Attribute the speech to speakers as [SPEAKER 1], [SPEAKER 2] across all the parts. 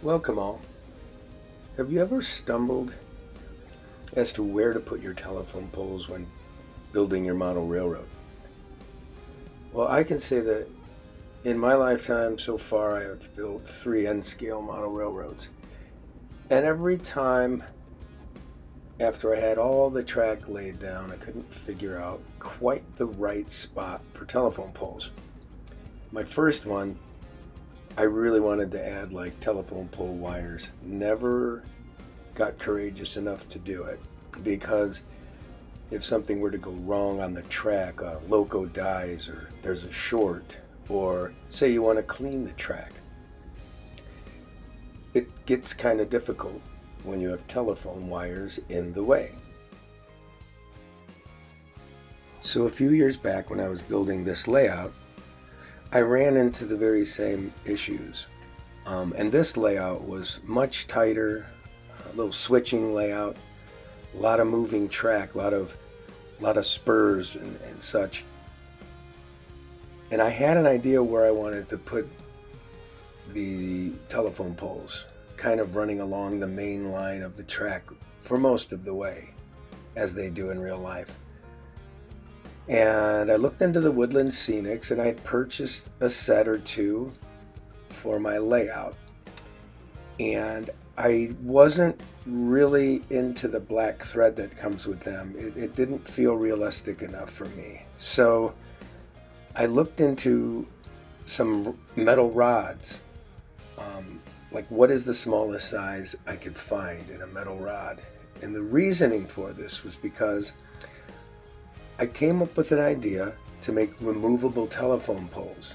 [SPEAKER 1] Welcome all. Have you ever stumbled as to where to put your telephone poles when building your model railroad? Well, I can say that in my lifetime so far, I have built 3 N-scale model railroads. And every time after I had all the track laid down, I couldn't figure out quite the right spot for telephone poles. My first one, I really wanted to add like telephone pole wires. Never got courageous enough to do it because if something were to go wrong on the track, a loco dies or there's a short, or say you want to clean the track, it gets kind of difficult when you have telephone wires in the way. So a few years back when I was building this layout, I ran into the very same issues. And this layout was much tighter, a little switching layout, a lot of moving track, a lot of spurs and such. And I had an idea where I wanted to put the telephone poles, kind of running along the main line of the track for most of the way, as they do in real life. And I looked into the Woodland Scenics and I had purchased a set or two for my layout. And I wasn't really into the black thread that comes with them. It didn't feel realistic enough for me. So I looked into some metal rods. Like what is the smallest size I could find in a metal rod? And the reasoning for this was because I came up with an idea to make removable telephone poles.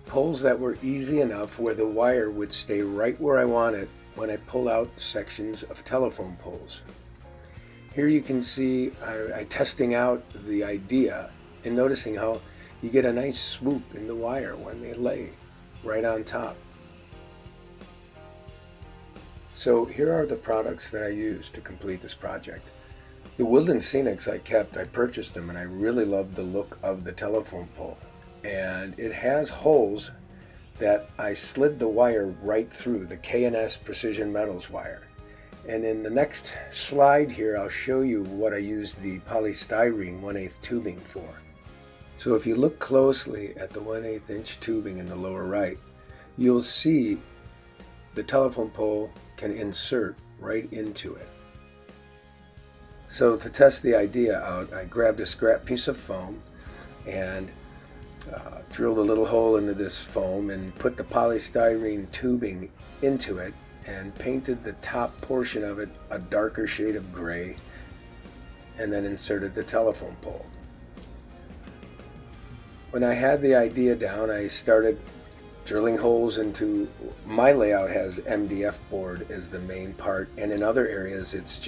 [SPEAKER 1] Poles that were easy enough where the wire would stay right where I want it when I pull out sections of telephone poles. Here you can see I testing out the idea and noticing how you get a nice swoop in the wire when they lay right on top. So here are the products that I used to complete this project. The Woodland Scenics I purchased them, and I really loved the look of the telephone pole. And it has holes that I slid the wire right through, the K&S Precision Metals wire. And in the next slide here, I'll show you what I used the polystyrene 1/8 tubing for. So if you look closely at the 1/8 inch tubing in the lower right, you'll see the telephone pole can insert right into it. So to test the idea out, I grabbed a scrap piece of foam and drilled a little hole into this foam and put the polystyrene tubing into it and painted the top portion of it a darker shade of gray and then inserted the telephone pole. When I had the idea down, I started drilling holes into, my layout has MDF board as the main part, and in other areas it's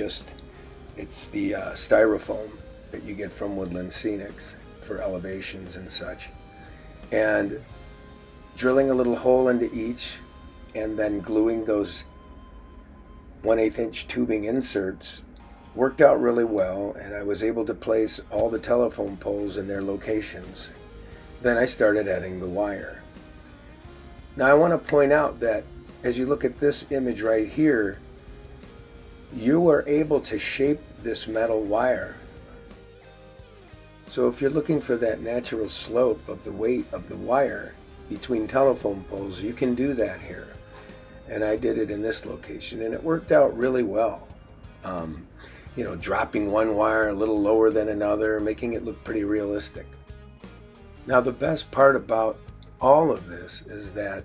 [SPEAKER 1] the styrofoam that you get from Woodland Scenics for elevations and such. And drilling a little hole into each and then gluing those 1/8 inch tubing inserts worked out really well, and I was able to place all the telephone poles in their locations. Then I started adding the wire. Now I want to point out that as you look at this image right here, you were able to shape this metal wire. So if you're looking for that natural slope of the weight of the wire between telephone poles, you can do that here. And I did it in this location, and it worked out really well. Dropping one wire a little lower than another, making it look pretty realistic. Now the best part about all of this is that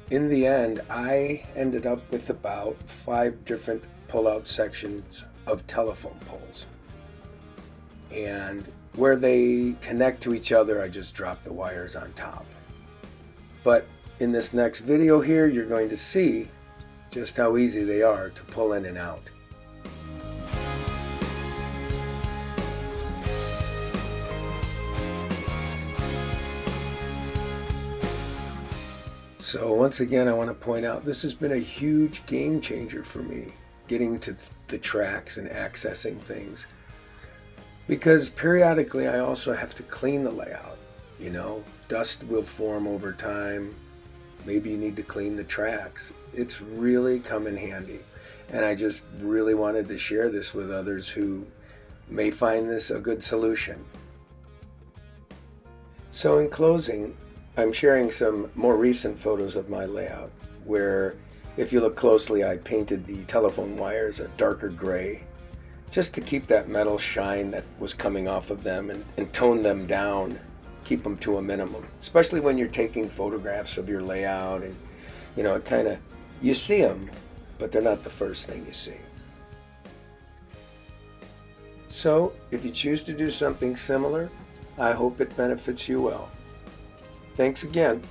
[SPEAKER 1] in the end, I ended up with about 5 different pull-out sections of telephone poles. And where they connect to each other, I just drop the wires on top. But in this next video here, you're going to see just how easy they are to pull in and out. So once again, I want to point out this has been a huge game changer for me, getting to the tracks and accessing things. Because periodically I also have to clean the layout. Dust will form over time. Maybe you need to clean the tracks. It's really come in handy. And I just really wanted to share this with others who may find this a good solution. So in closing, I'm sharing some more recent photos of my layout where, if you look closely, I painted the telephone wires a darker gray just to keep that metal shine that was coming off of them and tone them down, keep them to a minimum, especially when you're taking photographs of your layout and, it kind of, you see them, but they're not the first thing you see. So if you choose to do something similar, I hope it benefits you well. Thanks again.